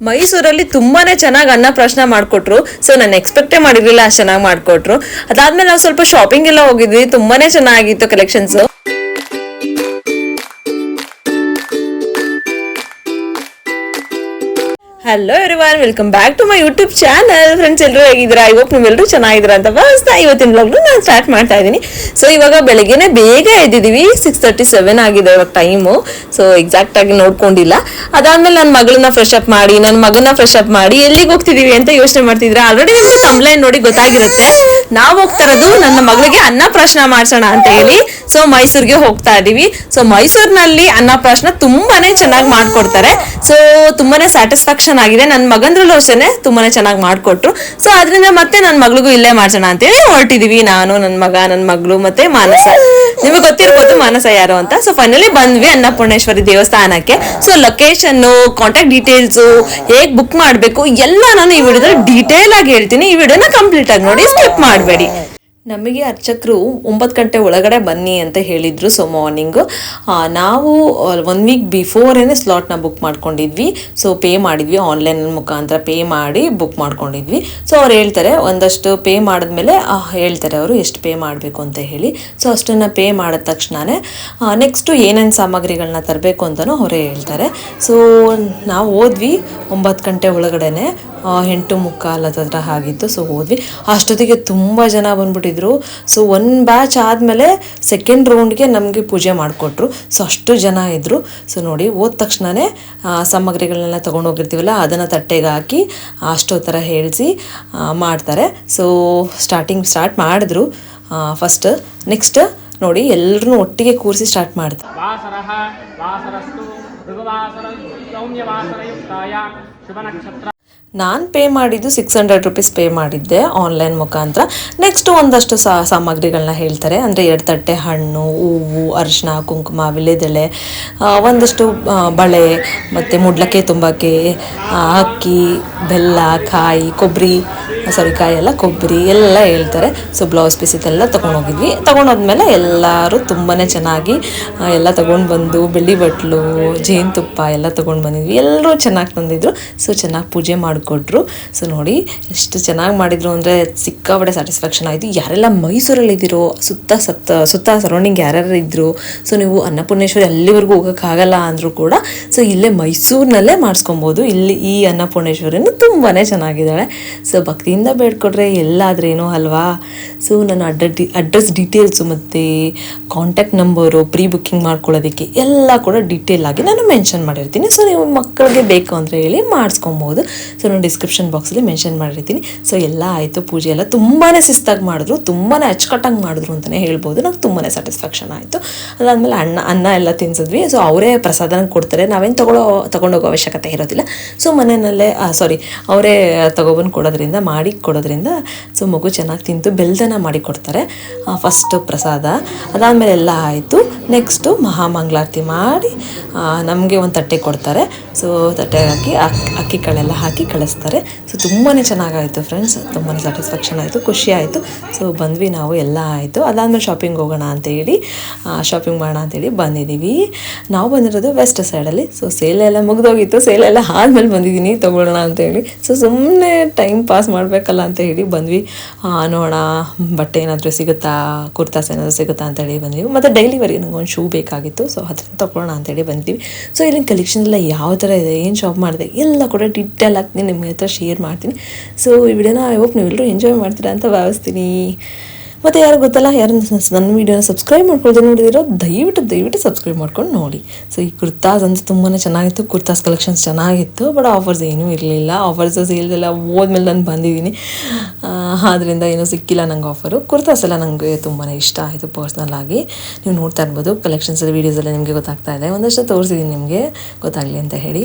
ಮೈಸೂರಲ್ಲಿ ತುಂಬಾನೇ ಚೆನ್ನಾಗಿ ಅನ್ನ ಪ್ರಶ್ನೆ ಮಾಡ್ಕೊಟ್ರು. ಸೊ ನಾನು ಎಕ್ಸ್ಪೆಕ್ಟೇ ಮಾಡಿರ್ಲಿಲ್ಲ ಅಷ್ಟು ಚೆನ್ನಾಗಿ ಮಾಡ್ಕೊಟ್ರು. ಅದಾದ್ಮೇಲೆ ನಾವು ಸ್ವಲ್ಪ ಶಾಪಿಂಗ್ ಎಲ್ಲ ಹೋಗಿದ್ವಿ, ತುಂಬಾನೇ ಚೆನ್ನಾಗಿತ್ತು collections. Hello everyone, welcome back to my YouTube channel. Friends, ಎಲ್ಲರೂ ಹೇಗಿದ್ದೀರಾ? ಐ ಹೋಪ್ ನೀವೆಲ್ಲರೂ ಚೆನ್ನಾಗಿದ್ದೀರಾ ಅಂತ ಭಾವಿಸ್ತಾ ಇವತ್ತಿನ ವ್ಲಾಗ್ನ ನಾನು ಸ್ಟಾರ್ಟ್ ಮಾಡ್ತಾ ಇದ್ದೀನಿ. ಸೊ ಇವಾಗ ಬೆಳಗ್ಗೆನೆ ಬೇಗ ಎದ್ದಿದ್ದೀವಿ, 6:37 ಆಗಿದೆ ಇವಾಗ ಟೈಮು. ಸೊ ಎಕ್ಸಾಕ್ಟ್ ಆಗಿ ನೋಡ್ಕೊಂಡಿಲ್ಲ. ಅದಾದ್ಮೇಲೆ ನನ್ನ ಮಗಳನ್ನ ಫ್ರೆಶ್ ಅಪ್ ಮಾಡಿ, ನನ್ನ ಮಗನ ಫ್ರೆಶ್ ಅಪ್ ಮಾಡಿ ಎಲ್ಲಿಗೆ ಹೋಗ್ತಿದೀವಿ ಅಂತ ಯೋಚನೆ ಮಾಡ್ತಿದ್ರೆ ಆಲ್ರೆಡಿ ನಿಮ್ಗೆ ತಮ್ಲೈನ್ ನೋಡಿ ಗೊತ್ತಾಗಿರುತ್ತೆ. ನಾವು ಹೋಗ್ತಾ ಇರೋದು ನನ್ನ ಮಗಳಿಗೆ ಅನ್ನಪ್ರಾಶನ ಮಾಡ್ಸೋಣ ಅಂತ ಹೇಳಿ. ಸೊ ಮೈಸೂರಿಗೆ ಹೋಗ್ತಾ ಇದೀವಿ. ಸೊ ಮೈಸೂರಿನಲ್ಲಿ ಅನ್ನಪ್ರಾಶನ ತುಂಬಾನೇ ಚೆನ್ನಾಗಿ ಮಾಡ್ಕೊಡ್ತಾರೆ. ಸೊ ತುಂಬಾನೇ ಸ್ಯಾಟಿಸ್ಫ್ಯಾಕ್ಷನ್ ಆಗಿದೆ. ನನ್ನ ಮಗಂದ್ರಲ್ಲೂ ಅಷ್ಟೇ ತುಂಬಾನೇ ಚೆನ್ನಾಗಿ ಮಾಡ್ಕೊಟ್ರು. ಸೊ ಅದರಿಂದ ಮತ್ತೆ ನನ್ನ ಮಗಳಿಗೂ ಇಲ್ಲೇ ಮಾಡ್ಸೋಣ ಅಂತೇಳಿ ಹೊರಟಿದೀವಿ. ನಾನು, ನನ್ನ ಮಗ, ನನ್ನ ಮಗಳು ಮತ್ತೆ ಮಾನಸ. ನಿಮಗೆ ಗೊತ್ತಿರ್ಬೋದು ಮಾನಸ ಯಾರು ಅಂತ. ಸೊ ಫೈನಲಿ ಬಂದ್ವಿ ಅನ್ನಪೂರ್ಣೇಶ್ವರಿ ದೇವಸ್ಥಾನಕ್ಕೆ. ಸೊ ಲೊಕೇಶನ್, ಕಾಂಟ್ಯಾಕ್ಟ್ ಡೀಟೇಲ್ಸ್, ಹೇಗ್ ಬುಕ್ ಮಾಡಬೇಕು ಎಲ್ಲ ನಾನು ಈ ವಿಡಿಯೋದಲ್ಲಿ ಡೀಟೇಲ್ ಆಗಿ ಹೇಳ್ತೀನಿ. ಈ ವಿಡಿಯೋನ ಕಂಪ್ಲೀಟ್ ಆಗಿ ನೋಡಿ, ಸ್ಕಿಪ್ ಮಾಡಬೇಡಿ. ನಮಗೆ ಅರ್ಚಕರು 9 ಗಂಟೆ ಒಳಗಡೆ ಬನ್ನಿ ಅಂತ ಹೇಳಿದ್ರು. ಸೊ ಮಾರ್ನಿಂಗು ನಾವು 1 ವೀಕ್ ಬಿಫೋರೇನೆ ಸ್ಲಾಟ್ನ ಬುಕ್ ಮಾಡ್ಕೊಂಡಿದ್ವಿ. ಸೊ ಪೇ ಮಾಡಿದ್ವಿ, ಆನ್ಲೈನ್ ಮುಖಾಂತರ ಪೇ ಮಾಡಿ ಬುಕ್ ಮಾಡ್ಕೊಂಡಿದ್ವಿ. ಸೊ ಅವ್ರು ಹೇಳ್ತಾರೆ, ಒಂದಷ್ಟು ಪೇ ಮಾಡಿದ್ಮೇಲೆ ಹೇಳ್ತಾರೆ ಅವರು ಎಷ್ಟು ಪೇ ಮಾಡಬೇಕು ಅಂತ ಹೇಳಿ. ಸೊ ಅಷ್ಟನ್ನು ಪೇ ಮಾಡಿದ ತಕ್ಷಣವೇ ನೆಕ್ಸ್ಟು ಏನೇನು ಸಾಮಗ್ರಿಗಳನ್ನ ತರಬೇಕು ಅಂತಲೂ ಅವರೇ ಹೇಳ್ತಾರೆ. ಸೊ ನಾವು ಹೋದ್ವಿ 9 ಗಂಟೆ ಒಳಗಡೆನೆ, 8:45 ಹತ್ರ ಆಗಿತ್ತು. ಸೊ ಹೋದ್ವಿ. ಅಷ್ಟೊತ್ತಿಗೆ ತುಂಬ ಜನ ಬಂದ್ಬಿಟ್ಟಿದ್ರು. ಸೊ 1 ಬ್ಯಾಚ್ ಆದಮೇಲೆ ಸೆಕೆಂಡ್ ರೌಂಡ್ಗೆ ನಮಗೆ ಪೂಜೆ ಮಾಡಿಕೊಟ್ರು. ಸೊ ಅಷ್ಟು ಜನ ಇದ್ದರು. ಸೊ ನೋಡಿ, ಹೋದ ತಕ್ಷಣವೇ ಸಾಮಗ್ರಿಗಳನ್ನೆಲ್ಲ ತೊಗೊಂಡೋಗಿರ್ತೀವಲ್ಲ ಅದನ್ನು ತಟ್ಟೆಗೆ ಹಾಕಿ ಅಷ್ಟೋ ಥರ ಹೇಳಿಸಿ ಮಾಡ್ತಾರೆ. ಸೊ ಸ್ಟಾರ್ಟ್ ಮಾಡಿದ್ರು ಫಸ್ಟ್. ನೆಕ್ಸ್ಟ್ ನೋಡಿ, ಎಲ್ಲರೂ ಒಟ್ಟಿಗೆ ಕೂರಿಸಿ ಸ್ಟಾರ್ಟ್ ಮಾಡ್ತಾರೆ. ನಾನು ಪೇ ಮಾಡಿದ್ದು 600 ರೂಪೀಸ್ ಪೇ ಮಾಡಿದ್ದೆ ಆನ್ಲೈನ್ ಮುಖಾಂತರ. ನೆಕ್ಸ್ಟು ಒಂದಷ್ಟು ಸಾಮಗ್ರಿಗಳನ್ನ ಹೇಳ್ತಾರೆ. ಅಂದರೆ 2 ತಟ್ಟೆ ಹಣ್ಣು, ಹೂವು, ಅರಿಶಿನ, ಕುಂಕುಮ, ವಿಳ್ಯದೆಲೆ, ಒಂದಷ್ಟು ಬಳೆ, ಮತ್ತು ಮುಡ್ಲಕ್ಕೆ ತುಂಬಕ್ಕೆ ಅಕ್ಕಿ, ಬೆಲ್ಲ, ಕೊಬ್ಬರಿ ಎಲ್ಲ ಹೇಳ್ತಾರೆ. ಸೊ ಬ್ಲೌಸ್ ಪೀಸ್ ಇದೆಲ್ಲ ತೊಗೊಂಡೋಗಿದ್ವಿ. ತೊಗೊಂಡೋದ್ಮೇಲೆ ಎಲ್ಲರೂ ತುಂಬಾ ಚೆನ್ನಾಗಿ ಎಲ್ಲ ತೊಗೊಂಡು ಬಂದು, ಬೆಳ್ಳಿ ಬಟ್ಲು, ಜೇನುತುಪ್ಪ ಎಲ್ಲ ತೊಗೊಂಡು ಬಂದಿದ್ವಿ. ಎಲ್ಲರೂ ಚೆನ್ನಾಗಿ ತಂದಿದ್ರು. ಸೊ ಚೆನ್ನಾಗಿ ಪೂಜೆ ಮಾಡಿಕೊಟ್ರು. ಸೊ ನೋಡಿ ಎಷ್ಟು ಚೆನ್ನಾಗಿ ಮಾಡಿದರು ಅಂದರೆ ಸಿಕ್ಕಾಪಟ್ಟೆ ಸ್ಯಾಟಿಸ್ಫ್ಯಾಕ್ಷನ್ ಆಯಿತು. ಯಾರೆಲ್ಲ ಮೈಸೂರಲ್ಲಿದ್ದೀರೋ, ಸುತ್ತ ಸರೌಂಡಿಂಗ್ ಯಾರ್ಯಾರು ಇದ್ದರು, ಸೊ ನೀವು ಅನ್ನಪೂರ್ಣೇಶ್ವರಿ ಅಲ್ಲಿವರೆಗೂ ಹೋಗೋಕ್ಕಾಗಲ್ಲ ಅಂದರೂ ಕೂಡ ಸೊ ಇಲ್ಲೇ ಮೈಸೂರಿನಲ್ಲೇ ಮಾಡಿಸ್ಕೊಬೋದು. ಇಲ್ಲಿ ಈ ಅನ್ನಪೂರ್ಣೇಶ್ವರಿನೂ ತುಂಬಾ ಚೆನ್ನಾಗಿದ್ದಾಳೆ. ಸೊ ಭಕ್ತಿಯಿಂದ ಬೇಡ್ಕೊಟ್ರೆ ಎಲ್ಲಾದ್ರೇನೋ ಅಲ್ವಾ. ಸೊ ನಾನು ಅಡ್ರೆಸ್ ಡೀಟೇಲ್ಸು ಮತ್ತು ಕಾಂಟ್ಯಾಕ್ಟ್ ನಂಬರು, ಪ್ರೀ ಬುಕ್ಕಿಂಗ್ ಮಾಡ್ಕೊಳ್ಳೋದಕ್ಕೆ ಎಲ್ಲ ಕೂಡ ಡೀಟೇಲ್ ಆಗಿ ನಾನು ಮೆನ್ಷನ್ ಮಾಡಿರ್ತೀನಿ. ಸೊ ನೀವು ಮಕ್ಕಳಿಗೆ ಬೇಕು ಅಂದರೆ ಹೇಳಿ ಮಾಡಿಸ್ಕೊಬೋದು. ಸೊ ನಾನು ಡಿಸ್ಕ್ರಿಪ್ಷನ್ ಬಾಕ್ಸಲ್ಲಿ ಮೆನ್ಷನ್ ಮಾಡಿರ್ತೀನಿ. ಸೊ ಎಲ್ಲ ಆಯಿತು. ಪೂಜೆ ಎಲ್ಲ ತುಂಬಾ ಶಿಸ್ತಾಗಿ ಮಾಡಿದ್ರು, ತುಂಬಾ ಅಚ್ಚುಕಟ್ಟಾಗಿ ಮಾಡಿದ್ರು ಅಂತಲೇ ಹೇಳ್ಬೋದು. ನಂಗೆ ತುಂಬಾ ಸ್ಯಾಟಿಸ್ಫ್ಯಾಕ್ಷನ್ ಆಯಿತು. ಅದಾದಮೇಲೆ ಅನ್ನ ಎಲ್ಲ ತಿನ್ಸಿದ್ವಿ. ಸೊ ಅವರೇ ಪ್ರಸಾದನ ಕೊಡ್ತಾರೆ, ನಾವೇನು ತೊಗೊಂಡೋಗೋ ಅವಶ್ಯಕತೆ ಇರೋದಿಲ್ಲ. ಸೊ ಮನೆಯಲ್ಲೇ ಅವರೇ ತೊಗೊಬಂದು ಕೊಡೋದ್ರಿಂದ ಸೊ ಮಗು ಚೆನ್ನಾಗಿ ತಿಂತು. ಬೆಲ್ದನ ಮಾಡಿ ಕೊಡ್ತಾರೆ ಫಸ್ಟ್ ಪ್ರಸಾದ. ಅದಾದಮೇಲೆ ಎಲ್ಲ ಆಯಿತು. ನೆಕ್ಸ್ಟು ಮಹಾಮಂಗಳಾರತಿ ಮಾಡಿ ನಮಗೆ ಒಂದು ತಟ್ಟೆ ಕೊಡ್ತಾರೆ. ಸೊ ತಟ್ಟೆಗೆ ಹಾಕಿ ಅಕ್ಕಿ ಕಾಳೆಲ್ಲ ಹಾಕಿ ಕಳಿಸ್ತಾರೆ. ಸೊ ತುಂಬಾ ಚೆನ್ನಾಗಾಯಿತು ಫ್ರೆಂಡ್ಸ್, ತುಂಬಾ ಸ್ಯಾಟಿಸ್ಫ್ಯಾಕ್ಷನ್ ಆಯಿತು, ಖುಷಿ ಆಯಿತು. ಸೊ ಬಂದ್ವಿ ನಾವು, ಎಲ್ಲ ಆಯಿತು. ಅದಾದಮೇಲೆ ಶಾಪಿಂಗ್ ಮಾಡೋಣ ಅಂತೇಳಿ ಬಂದಿದ್ದೀವಿ. ನಾವು ಬಂದಿರೋದು ವೆಸ್ಟ್ ಸೈಡಲ್ಲಿ. ಸೊ ಸೇಲೆಲ್ಲ ಮುಗಿದೋಗಿತ್ತು. ಸೇಲೆಲ್ಲ ಆದಮೇಲೆ ಬಂದಿದ್ದೀನಿ ತೊಗೊಳ್ಳೋಣ ಅಂತೇಳಿ. ಸೊ ಸುಮ್ಮನೆ ಟೈಮ್ ಪಾಸ್ ಮಾಡಬೇಕಲ್ಲ ಅಂತ ಹೇಳಿ ಬಂದ್ವಿ. ನೋಡೋಣ ಬಟ್ಟೆ ಏನಾದರೂ ಸಿಗುತ್ತಾ, ಕುರ್ತಾಸ್ ಏನಾದರೂ ಸಿಗುತ್ತಾ ಅಂತೇಳಿ ಬಂದ್ವಿ. ಮತ್ತು ಡೈಲಿ ವೇರ್ಗೆ ನನಗೆ ಒಂದು ಶೂ ಬೇಕಾಗಿತ್ತು. ಸೊ ಅದನ್ನು ತೊಗೊಳ್ಳೋಣ ಅಂತೇಳಿ ಬಂದ್ವಿ. ಸೊ ಇಲ್ಲಿನ ಕಲೆಕ್ಷನ್ ಎಲ್ಲ ಯಾವ ಥರ ಇದೆ, ಏನು ಶಾಪ್ ಮಾಡಿದೆ ಎಲ್ಲ ಕೂಡ ಡೀಟೇಲ್ ಆಗ್ತೀನಿ ನಿಮಗೆ ಹತ್ರ ಶೇರ್ ಮಾಡ್ತೀನಿ. ಸೊ ಈ ವಿಡಿಯೋನ ಐ ಹೋಪ್ ನೀವೆಲ್ಲರೂ ಎಂಜಾಯ್ ಮಾಡ್ತೀರಾ ಅಂತ ಭಾವಿಸ್ತೀನಿ. ಮತ್ತು ಯಾರು ಗೊತ್ತಲ್ಲ, ಯಾರು ನನ್ನ ವೀಡಿಯೋನ ಸಬ್ಸ್ಕ್ರೈಬ್ ಮಾಡ್ಕೊಳ್ದೆ ನೋಡಿದಿರೋ ದಯವಿಟ್ಟು ಸಬ್ಸ್ಕ್ರೈಬ್ ಮಾಡ್ಕೊಂಡು ನೋಡಿ. ಸೊ ಈ ಕುರ್ತಾಸ್ ಅಂತೂ ತುಂಬಾ ಚೆನ್ನಾಗಿತ್ತು. ಕುರ್ತಾಸ್ ಕಲೆಕ್ಷನ್ಸ್ ಚೆನ್ನಾಗಿತ್ತು. ಬಟ್ ಆಫರ್ಸ್ ಏನೂ ಇರಲಿಲ್ಲ. ಆಫರ್ಸ್ ಸೇಲ್ದೆಲ್ಲ ಹೋದ್ಮೇಲೆ ನಾನು ಬಂದಿದ್ದೀನಿ. ಆದ್ದರಿಂದ ಏನೂ ಸಿಕ್ಕಿಲ್ಲ ನಂಗೆ ಆಫರು. ಕುರ್ತಾಸ್ ಎಲ್ಲ ನನಗೆ ತುಂಬಾ ಇಷ್ಟ ಆಯಿತು ಪರ್ಸ್ನಲ್ ಆಗಿ. ನೀವು ನೋಡ್ತಾ ಇರ್ಬೋದು ಕಲೆಕ್ಷನ್ಸ್ ವೀಡಿಯೋಸೆಲ್ಲ ನಿಮಗೆ ಗೊತ್ತಾಗ್ತಾ ಇದೆ. ಒಂದಷ್ಟು ತೋರಿಸಿದ್ದೀನಿ ನಿಮಗೆ ಗೊತ್ತಾಗಲಿ ಅಂತ ಹೇಳಿ.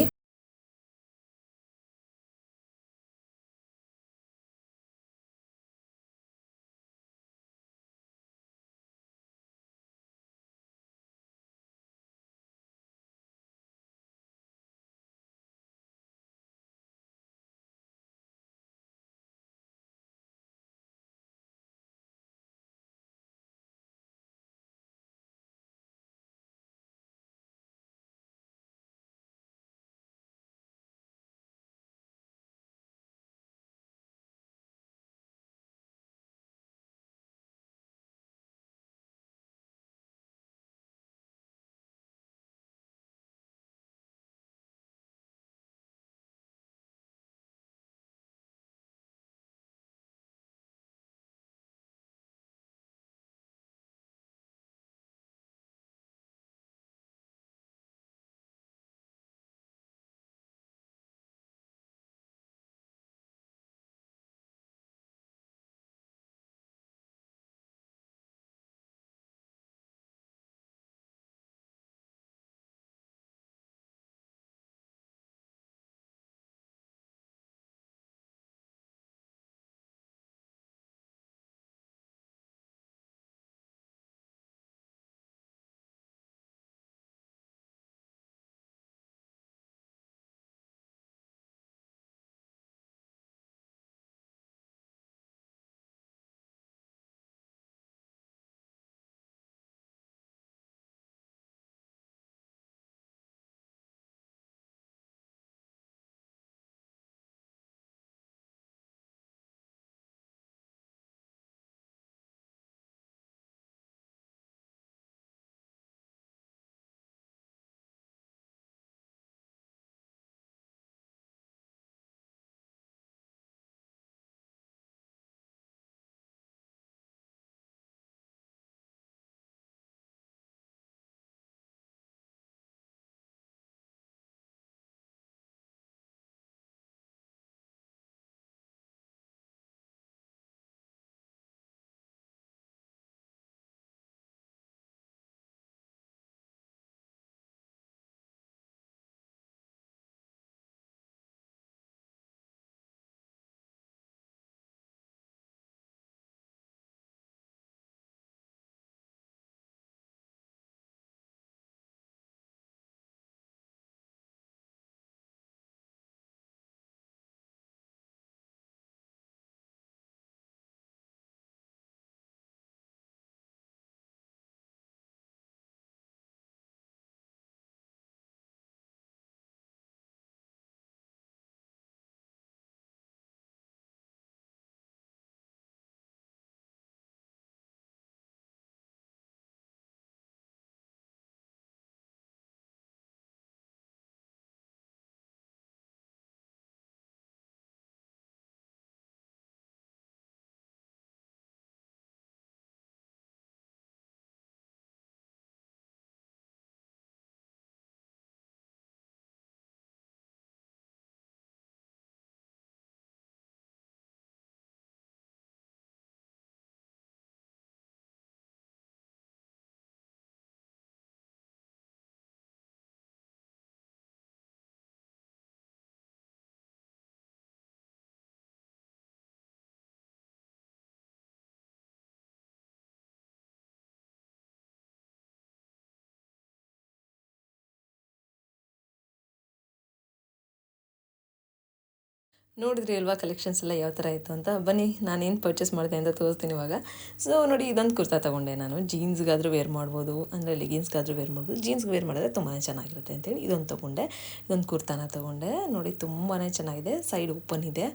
ನೋಡಿದ್ರಿ ಅಲ್ವಾ ಕಲೆಕ್ಷನ್ಸ್ ಎಲ್ಲ ಯಾವ ಥರ ಇತ್ತು ಅಂತ. ಬನ್ನಿ ನಾನೇನು ಪರ್ಚೇಸ್ ಮಾಡಿದೆ ಅಂತ ತೋರಿಸ್ತೀನಿ ಇವಾಗ. ಸೊ ನೋಡಿ, ಇದೊಂದು ಕುರ್ತಾ ತೊಗೊಂಡೆ ನಾನು. ಜೀನ್ಸ್ಗಾದರೂ ವೇರ್ ಮಾಡ್ಬೋದು, ಅಂದರೆ ಲೆಗಿನ್ಸ್ಗಾದರೂ ವೇರ್ ಮಾಡ್ಬೋದು. ಜೀನ್ಸ್ಗೆ ವೇರ್ ಮಾಡಿದ್ರೆ ತುಂಬಾ ಚೆನ್ನಾಗಿರುತ್ತೆ ಅಂತೇಳಿ ಇದೊಂದು ತೊಗೊಂಡೆ. ಇದೊಂದು ಕುರ್ತಾನ ತೊಗೊಂಡೆ. ನೋಡಿ ತುಂಬಾ ಚೆನ್ನಾಗಿದೆ, ಸೈಡ್ ಓಪನ್ ಇದೆ.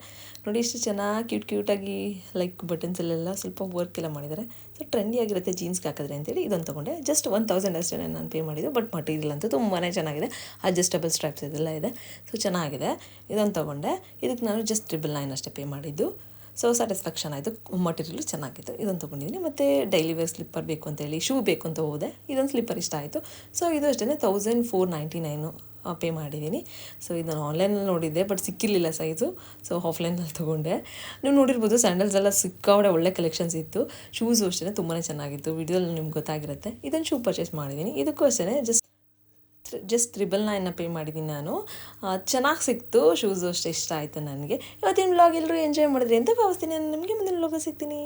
ನೋಡಿ ಎಷ್ಟು ಚೆನ್ನಾಗಿ ಕ್ಯೂಟಾಗಿ ಲೈಕ್ ಬಟನ್ಸಲ್ಲೆಲ್ಲ ಸ್ವಲ್ಪ ವರ್ಕ್ ಎಲ್ಲ ಮಾಡಿದ್ದಾರೆ. ಸೊ ಟ್ರೆಂಡಿ ಆಗಿರುತ್ತೆ ಜೀನ್ಸ್ಗೆ ಹಾಕಿದ್ರೆ ಅಂತೇಳಿ ಇದೊಂದು ತೊಗೊಂಡೆ. ಜಸ್ಟ್ 1000 ಅಷ್ಟೇ ನಾನು ಪೇ ಮಾಡಿದ್ದು. ಬಟ್ ಮಟೀರಿಯಲ್ ಅಂತೂ ತುಂಬಾ ಚೆನ್ನಾಗಿದೆ. ಅಡ್ಜಸ್ಟಬಲ್ ಸ್ಟ್ರಾಪ್ಸ್ ಇದೆಲ್ಲ ಇದೆ. ಸೊ ಚೆನ್ನಾಗಿದೆ. ಇದೊಂದು ತೊಗೊಂಡೆ. ಇದಕ್ಕೆ ನಾನು ಜಸ್ಟ್ 999 ಅಷ್ಟೇ ಪೇ ಮಾಡಿದ್ದು. ಸೊ ಸ್ಯಾಟಿಸ್ಫ್ಯಾಕ್ಷನ್ ಆಯಿತು, ಮಟೀರಿಯಲು ಚೆನ್ನಾಗಿತ್ತು. ಇದೊಂದು ತೊಗೊಂಡಿದ್ದೀನಿ. ಮತ್ತು ಡೈಲಿ ವೇರ್ ಸ್ಲಿಪ್ಪರ್ ಬೇಕು ಅಂತೇಳಿ ಶೂ ಬೇಕು ಅಂತ ಹೋದೆ. ಇದೊಂದು ಸ್ಲಿಪ್ಪರ್ ಇಷ್ಟ ಆಯಿತು. ಸೊ ಇದು ಅಷ್ಟೇ 1499 ಪೇ ಮಾಡಿದ್ದೀನಿ. ಸೊ ಇದನ್ನು ಆನ್ಲೈನಲ್ಲಿ ನೋಡಿದ್ದೆ, ಬಟ್ ಸಿಕ್ಕಿರಲಿಲ್ಲ ಸೈಜು. ಸೊ ಆಫ್ಲೈನಲ್ಲಿ ತೊಗೊಂಡೆ. ನೀವು ನೋಡಿರ್ಬೋದು, ಸ್ಯಾಂಡಲ್ಸ್ ಎಲ್ಲ ಸಿಕ್ಕಾವಡೆ ಒಳ್ಳೆ ಕಲೆಕ್ಷನ್ಸ್ ಇತ್ತು. ಶೂಸು ಅಷ್ಟೇ ತುಂಬಾ ಚೆನ್ನಾಗಿತ್ತು. ವಿಡಿಯೋದಲ್ಲಿ ನಿಮ್ಗೆ ಗೊತ್ತಾಗಿರುತ್ತೆ. ಇದನ್ನು ಶೂ ಪರ್ಚೇಸ್ ಮಾಡಿದ್ದೀನಿ. ಇದಕ್ಕೂ ಅಷ್ಟೇ ಜಸ್ಟ್ 999 ಪೇ ಮಾಡಿದ್ದೀನಿ ನಾನು. ಚೆನ್ನಾಗಿ ಸಿಕ್ತು. ಶೂಸು ಅಷ್ಟೇ ಇಷ್ಟ ಆಯಿತು ನನಗೆ. ಇವತ್ತಿನ ವ್ಲಾಗ್ ಎಲ್ಲರೂ ಎಂಜಾಯ್ ಮಾಡಿದ್ರಿ ಅಂತ ಭಾವಿಸ್ತೀನಿ. ನಾನು ನಿಮಗೆ ಮುಂದಿನ ವ್ಲಾಗ್ ಸಿಗ್ತೀನಿ.